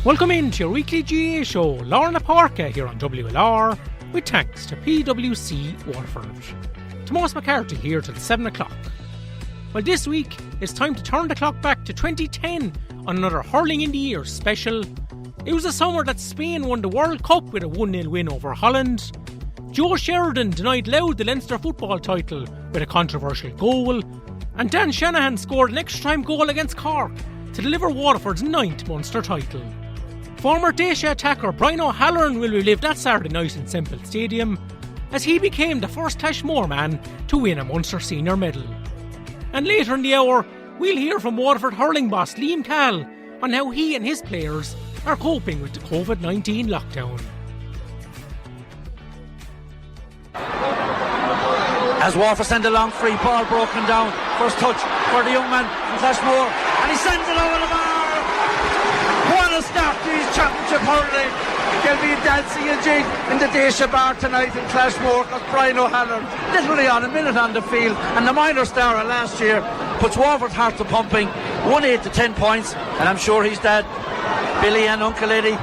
Welcome into your weekly GA show, Lorna Páirce here on WLR, with thanks to PwC Waterford. Tomas McCarthy here till 7 o'clock. Well, this week it's time to turn the clock back to 2010 on another Hurling in the Year special. It was a summer that Spain won the World Cup with a 1-0 win over Holland. Joe Sheridan denied Louth the Leinster football title with a controversial goal. And Dan Shanahan scored an extra-time goal against Cork to deliver Waterford's 9th Munster title. Former Dacia attacker Brian O'Halloran will relive that Saturday night in Semple Stadium as he became the first Clashmore man to win a Munster senior medal. And later in the hour, we'll hear from Waterford hurling boss Liam Cahill on how he and his players are coping with the COVID-19 lockdown. As Waterford send a long free ball broken down, first touch for the young man from Clashmore, and he sends it over the bar. What a start to his championship hurling. There'll be dancing and jig in the Dacia bar tonight in Clashmore because Brian O'Halloran literally on a minute on the field, and the minor star of last year puts Waterford's heart to pumping, 1-8 to 10 points, and I'm sure his dad Billy and Uncle Eddie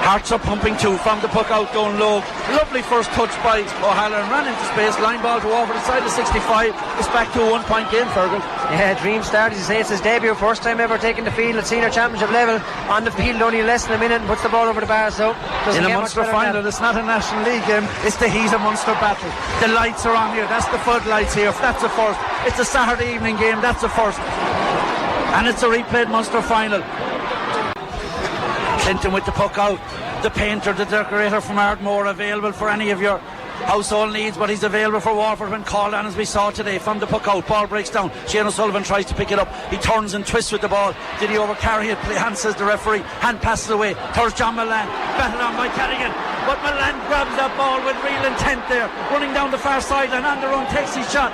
hearts are pumping too from the puck out down low. Lovely first touch by O'Halloran, ran into space, line ball to over the side of 65. It's back to a 1 point game, Fergal. Yeah, dream start, as you say. It's his debut, first time ever taking the field at senior championship level, on the field only less than a minute, and puts the ball over the bar. So in a Munster final, it's not a National League game, it's the heat of Munster battle. The lights are on here, that's the floodlights here, that's a first. It's a Saturday evening game, that's a first, and it's a replayed Munster final. Clinton with the puck out, the painter, the decorator from Ardmore, available for any of your household needs, but he's available for Waterford when called on, as we saw today. From the puck out, ball breaks down, Shane O'Sullivan tries to pick it up, he turns and twists with the ball. Did he overcarry it? Hand, says the referee. Hand passes away towards John Milan, batted on by Callaghan, but Milan grabs that ball with real intent there, running down the far sideline on the run, takes his shot.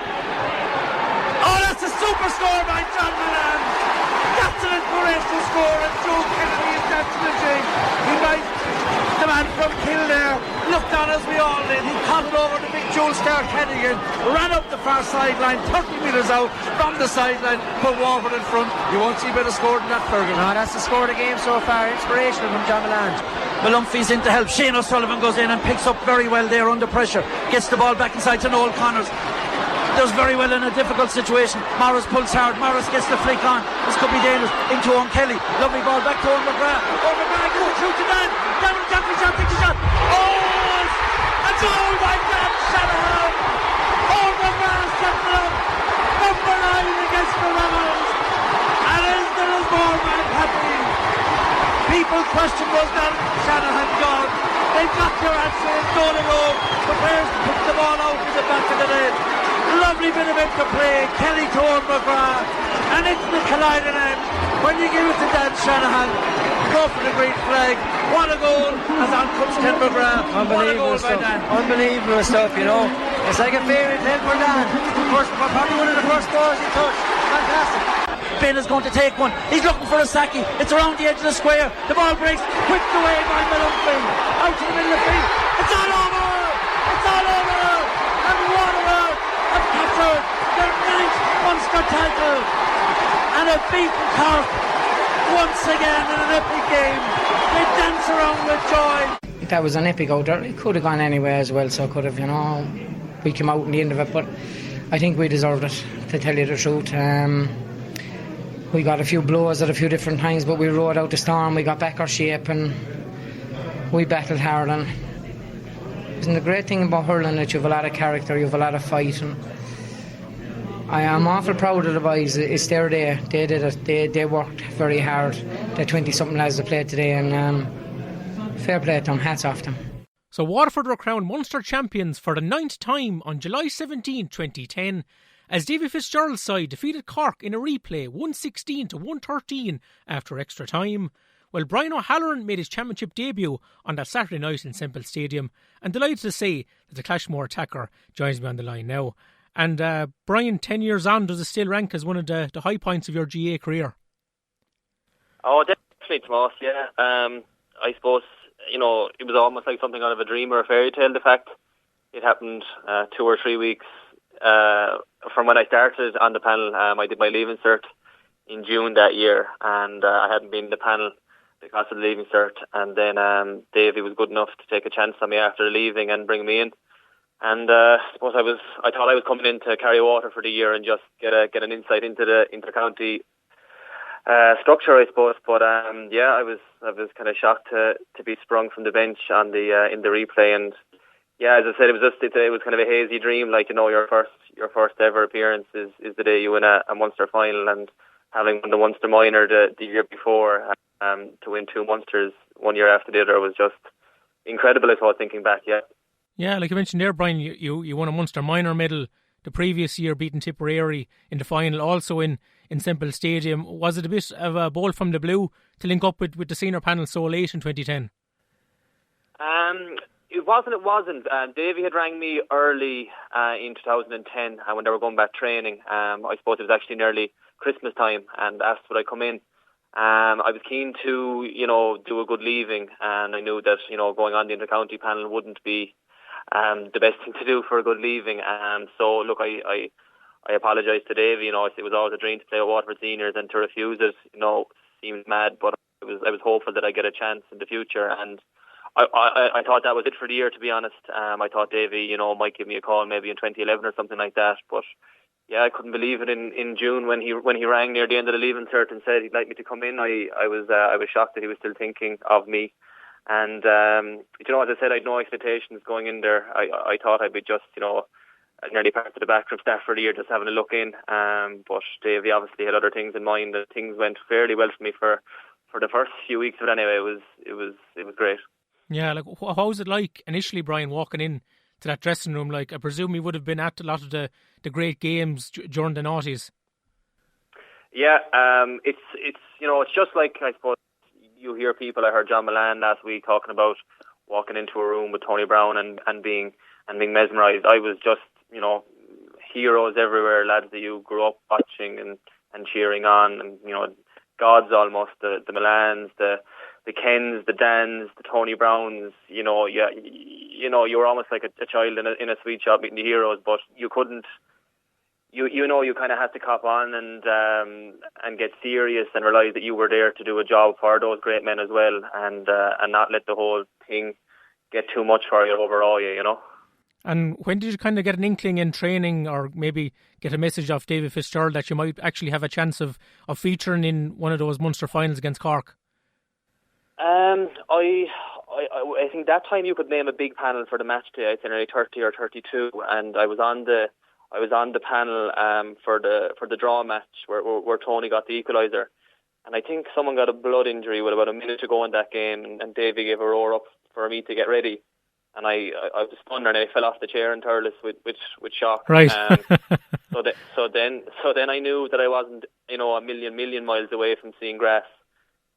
Oh, that's a super score by John Milan. That's an inspirational score, and Joe Kennedy is dancing the jig. He might, the man from Kildare, looked on as we all did. He caught it over the big Joel Star Kennigan, ran up the far sideline, 30 metres out from the sideline, put Waterford in front. You won't see a better score than that, Fergal. No, that's the score of the game so far. Inspirational from John Milan. Malumphey's in to help. Shane O'Sullivan goes in and picks up very well there under pressure. Gets the ball back inside to Noel Connors. Does very well in a difficult situation. Morris pulls hard. Morris gets the flick on. This could be dangerous. Into Owen Kelly. Lovely ball back to Owen McGrath. Owen McGrath goes through to Dan. Down the jump, takes a shot. Oh! A goal by Dan Shanahan. Owen McGrath sets it up. Number 9 against the Rebels. And is the Lismore man happy? People question, was that Shanahan gone? They've got their answer. It's goal to go. The players put the ball out in the back of the net. Lovely bit of interplay. Kelly to Owen McGrath, and into the colliding end. When you give it to Dan Shanahan, go for the green flag. What a goal, as on comes Ken McGrath. Unbelievable stuff. Unbelievable stuff, you know. It's like a fairy tale for Dan. Probably one of the first goals he touched. Fantastic. Ben is going to take one. He's looking for a Saki. It's around the edge of the square. The ball breaks, whipped away by Malumphey. Out to the middle of the field. It's all over. It's all over. And Waterford have captured their 9th Munster title. And have beaten Cork once again in an epic game. They dance around with joy. That was an epic out there. It could have gone anywhere as well, so could have, you know, we came out in the end of it, but I think we deserved it, to tell you the truth. We got a few blows at a few different times, but we rode out the storm, we got back our shape, and we battled hard. And the great thing about hurling is you have a lot of character, you have a lot of fight, and I am awful proud of the boys. It's their day. They did it. They worked very hard. The 20-something lads that played today, and fair play to them. Hats off them. So Waterford were crowned Munster champions for the 9th time on July 17, 2010, as Davy Fitzgerald's side defeated Cork in a replay 116 to 113 after extra time. Well, Brian O'Halloran made his championship debut on that Saturday night in Semple Stadium, and delighted to say that the Clashmore attacker joins me on the line now. And Brian, 10 years on, does it still rank as one of the high points of your GA career? Oh, definitely, Tomas, yeah. I suppose, you know, it was almost like something out of a dream or a fairy tale, the fact it happened 2 or 3 weeks from when I started on the panel. I did my leaving cert in June that year, and I hadn't been in the panel because of the leaving cert. And then Davey was good enough to take a chance on me after leaving and bring me in. And I suppose I thought I was coming in to carry water for the year and just get an insight into the inter-county structure, I suppose. But I was kind of shocked to be sprung from the bench on the in the replay. And yeah, as I said, it was kind of a hazy dream. Like, your first ever appearance is the day you win a Munster final, and having won the Munster minor the year before, to win 2 Munsters 1 year after the other was just incredible, I thought, thinking back. Yeah, like you mentioned there, Brian, you won a Munster minor medal the previous year, beating Tipperary in the final, also in Semple Stadium. Was it a bit of a bolt from the blue to link up with the senior panel so late in 2010? It wasn't. Davey had rang me early in 2010 when they were going back training. I suppose it was actually nearly Christmas time, and asked would I come in. I was keen to, do a good leaving, and I knew that, going on the inter-county panel wouldn't be the best thing to do for a good leaving. So look, I apologised to Davey. It was always a dream to play with Waterford seniors, and to refuse it, seemed mad. But I was hopeful that I'd get a chance in the future, and I thought that was it for the year, to be honest. I thought Davey, might give me a call maybe in 2011 or something like that. But yeah, I couldn't believe it in June when he rang near the end of the leaving cert and said he'd like me to come in. I was shocked that he was still thinking of me. And as I said, I had no expectations going in there. I thought I'd be just nearly part of the backroom staff for the year, just having a look in. But Davey obviously had other things in mind, and things went fairly well for me for the first few weeks. But anyway, it was great. Yeah, like how was it like initially, Brian, walking in to that dressing room? Like, I presume you would have been at a lot of the great games during the noughties. Yeah, it's just like, I suppose, you hear people. I heard John Milan last week talking about walking into a room with Tony Brown and being mesmerised. I was just, heroes everywhere, lads that you grew up watching and cheering on, and gods almost, the Milans, the Kens, the Dans, the Tony Browns. You were almost like a child in a sweet shop meeting the heroes, but you couldn't. You kind of had to cop on and get serious and realise that you were there to do a job for those great men as well, and not let the whole thing get too much for you overall. And when did you kind of get an inkling in training, or maybe get a message off David Fitzgerald that you might actually have a chance of featuring in one of those Munster finals against Cork? I think that time you could name a big panel for the match day. I'd say nearly 30 or 32, and I was on the panel for the draw match where Tony got the equaliser, and I think someone got a blood injury with about a minute to go in that game, and Davey gave a roar up for me to get ready, and I was stunned, and I fell off the chair in Thurles with shock. Right. So then I knew that I wasn't a million miles away from seeing grass.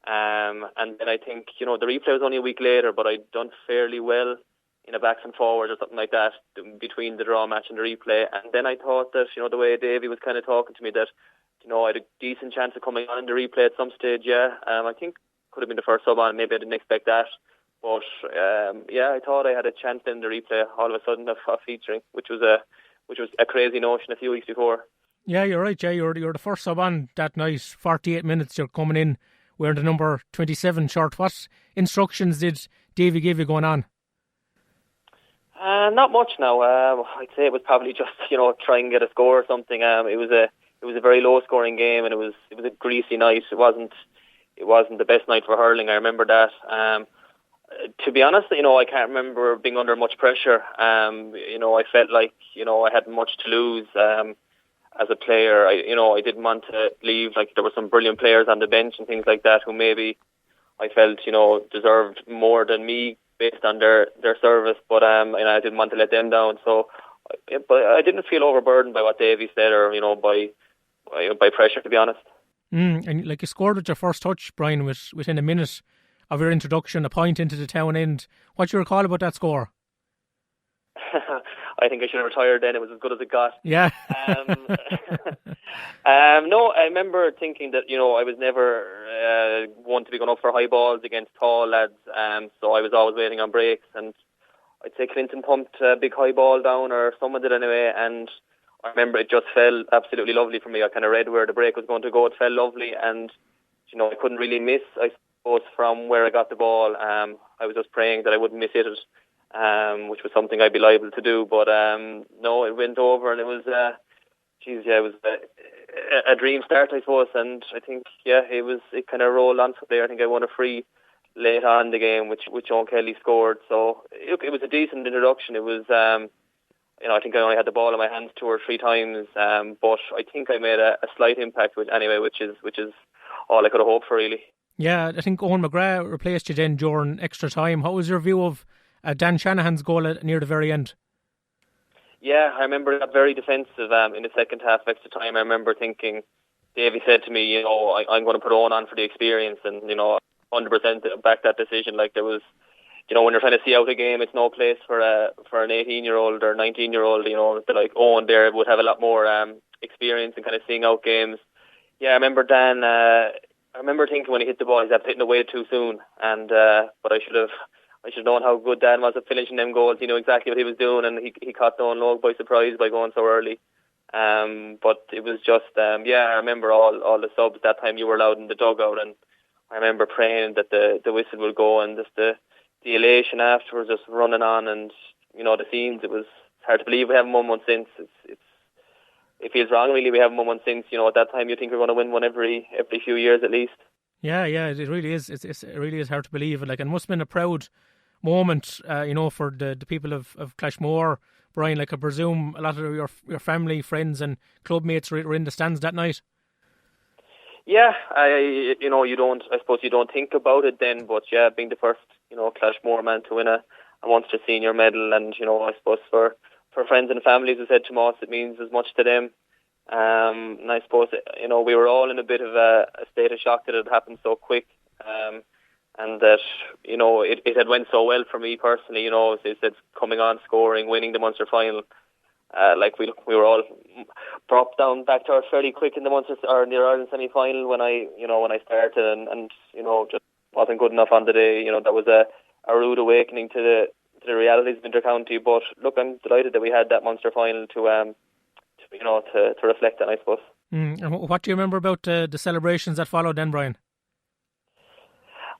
And then I think the replay was only a week later, but I'd done fairly well in a backs and forwards or something like that between the draw match and the replay. And then I thought that the way Davey was kind of talking to me, that I had a decent chance of coming on in the replay at some stage. I think could have been the first sub on. Maybe I didn't expect that, but I thought I had a chance in the replay all of a sudden of featuring, which was a crazy notion a few weeks before. Yeah, you're right. Yeah, you're the first sub on that night. 48 minutes. You're coming in wearing the number 27 shirt. What instructions did Davey give you going on? Not much now. I'd say it was probably just try and get a score or something. It was a very low scoring game, and it was a greasy night. It wasn't the best night for hurling. I remember that. To be honest, I can't remember being under much pressure. I felt like I hadn't much to lose. As a player, I didn't want to leave. Like, there were some brilliant players on the bench and things like that who maybe I felt deserved more than me based on their service, but and I didn't want to let them down. So, but I didn't feel overburdened by what Davey said, or by pressure, to be honest. And like, you scored with your first touch, Brian, within a minute of your introduction, a point into the town end. What do you recall about that score? I think I should have retired then. It was as good as it got. Yeah. No, I remember thinking that I was never one to be going up for high balls against tall lads. So I was always waiting on breaks, and I'd say Clinton pumped a big high ball down, or someone did anyway. And I remember it just fell absolutely lovely for me. I kind of read where the break was going to go. It fell lovely, and I couldn't really miss. I both from where I got the ball. I was just praying that I wouldn't miss it, which was something I'd be liable to do. But no, it went over, and it was, it was a dream start, I suppose. And I think, it kind of rolled on from there. I think I won a free late on in the game, which Owen Kelly scored. So it was a decent introduction. It was, I think I only had the ball in my hands 2 or 3 times, but I think I made a slight impact which is all I could have hoped for, really. Yeah, I think Owen McGrath replaced you then during extra time. What was your view of Dan Shanahan's goal near the very end? Yeah, I remember it got very defensive in the second half extra time. I remember thinking, Davey said to me, I'm going to put Owen on for the experience, and 100% back that decision. Like, there was, when you're trying to see out a game, it's no place for an 18-year-old or 19-year-old. Like Owen there would have a lot more experience in kind of seeing out games. Yeah, I remember Dan. I remember thinking when he hit the ball, he's after hitting away too soon, and but I should have known how good Dan was at finishing them goals. He knew exactly what he was doing, and he caught Nolan Logue by surprise by going so early. But it was just, I remember all the subs that time you were allowed in the dugout, and I remember praying that the whistle would go, and just the elation afterwards, just running on, and the scenes. It was hard to believe we haven't won one since. It feels wrong, really. We haven't won one since. At that time you think we're going to win one every few years at least. Yeah, it really is. It really is hard to believe. Like, it must have been a proud moment, for the people of Clashmore, Brian. Like, I presume a lot of your family, friends, and club mates were in the stands that night. Yeah, I suppose you don't think about it then, but yeah, being the first, Clashmore man to win a Munster senior medal, and I suppose for friends and families who said to us, it means as much to them. And I suppose, we were all in a bit of a state of shock that it happened so quick, and that, it had went so well for me personally. It's coming on, scoring, winning the Munster final. We were all brought down back to earth fairly quick in the Munster or in the Ireland semi-final when I started, and just wasn't good enough on the day. That was a rude awakening to the realities of inter-county. But look, I'm delighted that we had that Munster final to reflect on, I suppose. And what do you remember about the celebrations that followed then, Brian?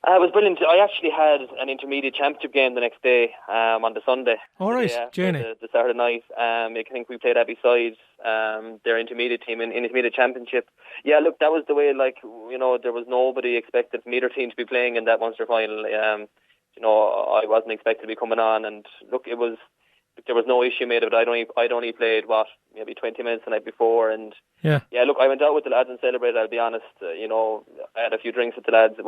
It was brilliant. I actually had an intermediate championship game the next day, on the Sunday. All right, Jenny. The Saturday night. I think we played Abbeysides, their intermediate team in intermediate championship. Yeah, look, that was the way. There was nobody expected from either team to be playing in that Munster final. I wasn't expected to be coming on, and look, there was no issue made of it. I'd only played maybe 20 minutes the night before, and look, I went out with the lads and celebrated. I'll be honest. I had a few drinks with the lads. It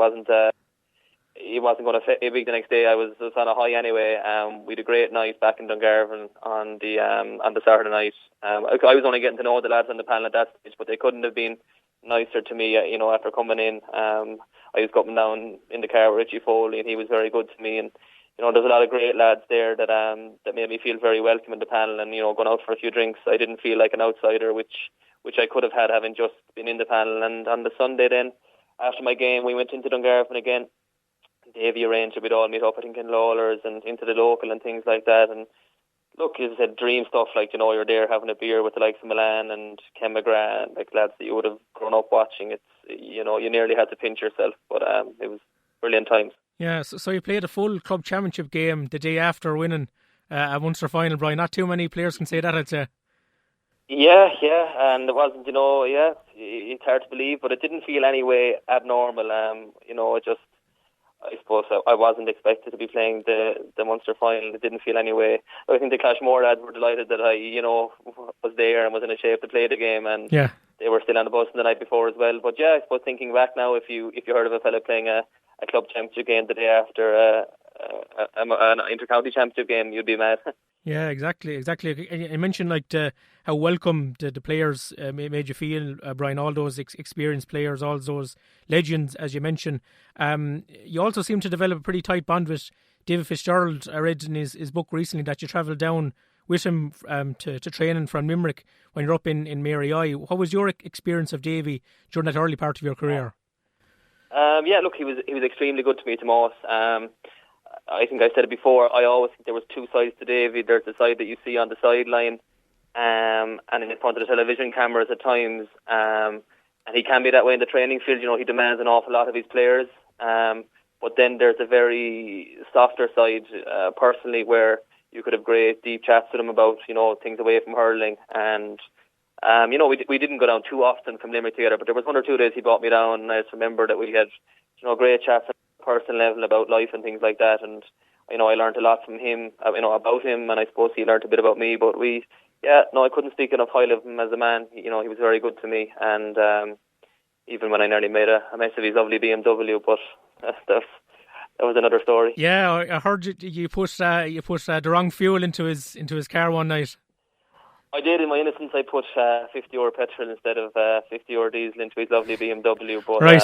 wasn't going to affect me big the next day. I was on a high anyway. We had a great night back in Dungarvan on the Saturday night. I was only getting to know the lads on the panel at that stage, but they couldn't have been nicer to me. After coming in, I was coming down in the car with Richie Foley, and he was very good to me. And there's a lot of great lads there that made me feel very welcome in the panel. And going out for a few drinks, I didn't feel like an outsider, which I could have had having just been in the panel. And on the Sunday then, after my game, we went into Dungarvan again. Davey arranged that we'd all meet up, I think, in Lawler's and into the local and things like that. And look, as I said, dream stuff, like, you're there having a beer with the likes of Milan and Ken McGrath, and like lads that you would have grown up watching. It's, you nearly had to pinch yourself, but it was brilliant times. Yeah, so you played a full club championship game the day after winning a Munster final, Brian. Not too many players can say that, I'd say. Yeah, and it wasn't, it's hard to believe, but it didn't feel any way abnormal. I suppose I wasn't expected to be playing the Munster final. It didn't feel any way. I think the Clashmore lads were delighted that I, was there and was in a shape to play the game, and they were still on the bus the night before as well. But yeah, I suppose thinking back now, if you heard of a fella playing a club championship game the day after an inter-county championship game, you'd be mad. Yeah, exactly. You mentioned how welcome the players made you feel, Brian. All those experienced players, all those legends, as you mentioned. You also seem to develop a pretty tight bond with David Fitzgerald. I read in his book recently that you travelled down with him to training from Limerick when you're up in Mary I. What was your experience of Davy during that early part of your career? Look, he was extremely good to me, Tomas. I think I said it before, I always think there was two sides to Davy. There's the side that you see on the sideline, and in front of the television cameras at times, and he can be that way in the training field. He demands an awful lot of his players, But then there's a very softer side, personally, where you could have great deep chats with him about, things away from hurling. And, we didn't go down too often from Limerick together, but there was 1 or 2 days he brought me down, and I just remember that we had, great chats at a personal level about life and things like that. And, I learned a lot from him, about him, and I suppose he learned a bit about me. But I couldn't speak enough highly of him as a man. He was very good to me. And even when I nearly made a mess of his lovely BMW, but that was another story. Yeah, I heard you put the wrong fuel into his car one night. I did. In my innocence, I put €50 petrol instead of €50 diesel into his lovely BMW. But right.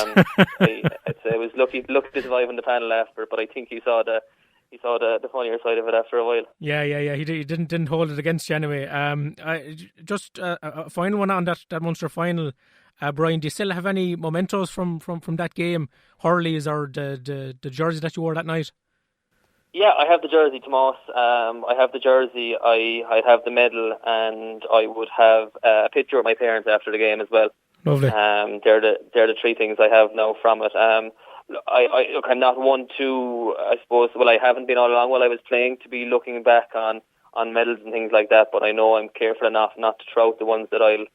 I was lucky to survive on the panel after. But I think he saw the funnier side of it after a while. Yeah. He didn't hold it against you anyway. Just a final one on that Munster final. Brian, do you still have any mementos from that game, Hurley's or the jersey that you wore that night? Yeah, I have the jersey, Tomas. I have the jersey. I'd have the medal, and I would have a picture of my parents after the game as well. Lovely. They're the 3 things I have now from it. I'm not one to, I suppose, I haven't been all along while I was playing to be looking back on medals and things like that, but I know I'm careful enough not to throw out the ones that I'll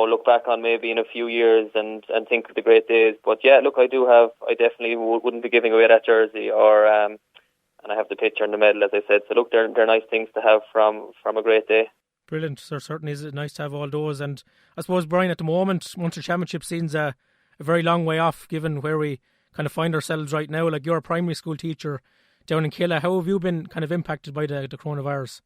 look back on maybe in a few years and think of the great days. But yeah, look, I definitely wouldn't be giving away that jersey, or and I have the picture and the medal, as I said. So look, they're nice things to have from a great day. Brilliant. So certainly is it nice to have all those. And I suppose, Brian, at the moment, Munster Championship seems a very long way off, given where we kind of find ourselves right now. Like, you're a primary school teacher down in Killa. How have you been kind of impacted by the coronavirus?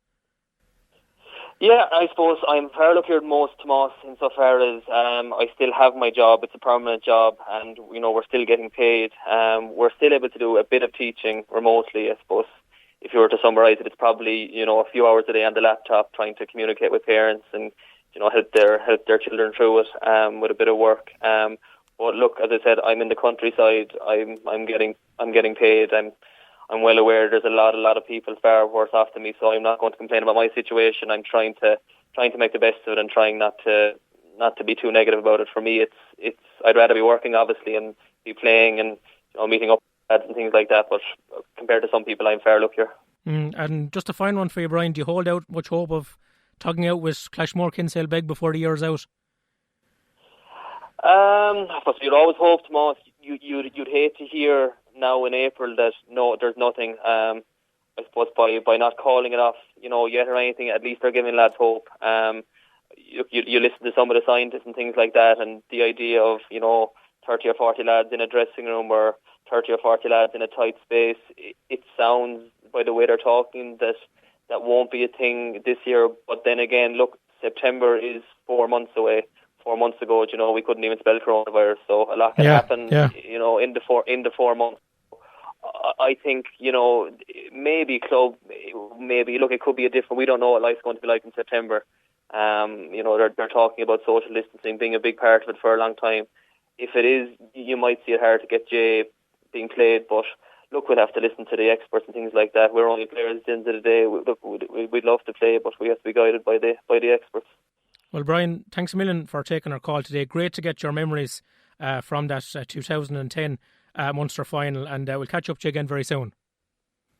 Yeah, I suppose I'm far luckier than most, Tomas, insofar as I still have my job. It's a permanent job, and we're still getting paid. We're still able to do a bit of teaching remotely, I suppose. If you were to summarise it, it's probably a few hours a day on the laptop trying to communicate with parents and help their children through it with a bit of work. But look, as I said, I'm in the countryside. I'm getting paid. I'm well aware there's a lot of people far worse off than me, so I'm not going to complain about my situation. I'm trying to make the best of it and trying not to be too negative about it. For me, it's I'd rather be working, obviously, and be playing and meeting up with lads and things like that. But compared to some people, I'm far luckier. And just a final one for you, Brian. Do you hold out much hope of tugging out with Clashmore Kinsale Beg before the year's out? I suppose you'd always hope, Tomas. You'd hate to hear now in April that no, there's nothing. I suppose by not calling it off, yet or anything, at least they're giving lads hope. You listen to some of the scientists and things like that, and the idea of 30 or 40 lads in a dressing room or 30 or 40 lads in a tight space. It sounds, by the way they're talking, that won't be a thing this year. But then again, look, September is 4 months away. 4 months ago, we couldn't even spell coronavirus, so a lot can happen, in the 4 months. I think, maybe club, look, it could be a different. We don't know what life's going to be like in September. They're talking about social distancing being a big part of it for a long time. If it is, you might see it hard to get J being played, but look, we'll have to listen to the experts and things like that. We're only players at the end of the day. We'd love to play, but we have to be guided by the experts. Well, Brian, thanks a million for taking our call today. Great to get your memories from that 2010 Munster final, and we'll catch up to you again very soon.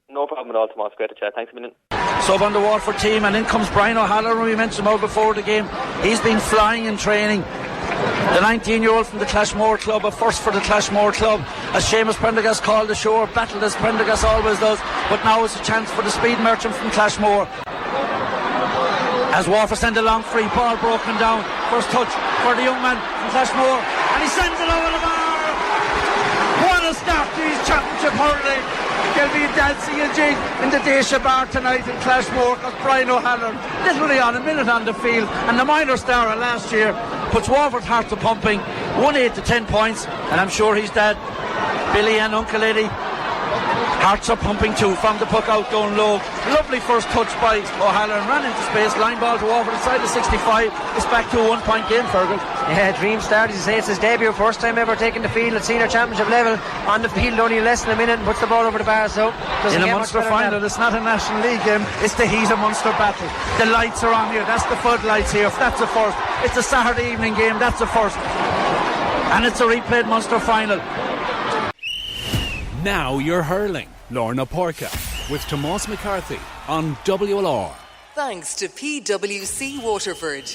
No problem at all, Tomas. Great to chat. Thanks a million. Sub on the Waterford team, and in comes Brian O'Halloran. We mentioned him out before the game. He's been flying in training. The 19-year-old from the Clashmore Club, a first for the Clashmore Club, as Seamus Prendergast called ashore, battled as Prendergast always does, but now it's a chance for the speed merchant from Clashmore. As Waterford send a long free ball broken down, first touch for the young man from Clashmore, and he sends it over the bar. What a start to his championship hurling. There'll be dancing a jig in the Daisha bar tonight in Clashmore, because Brian O'Halloran literally on a minute on the field, and the minor star of last year puts Waterford hearts a pumping, 1-8 to 10 points, and I'm sure his dad, Billy and Uncle Eddie, hearts are pumping too from the puck out down low. Lovely first touch by O'Halloran, ran into space, line ball to Waterford inside the 65. It's back to a 1 point game, Fergal. Yeah, dream start, as you say. It's his debut, first time ever taking the field at senior championship level, on the field only less than a minute, and puts the ball over the bar. So in a Munster final, it's not a National League game, it's the heat of Munster battle. The lights are on here, that's the floodlights here, that's a first. It's a Saturday evening game, that's a first, and it's a replayed Munster final. Now you're hurling. Lorna Porca with Tomás McCarthy on WLR. Thanks to PwC Waterford.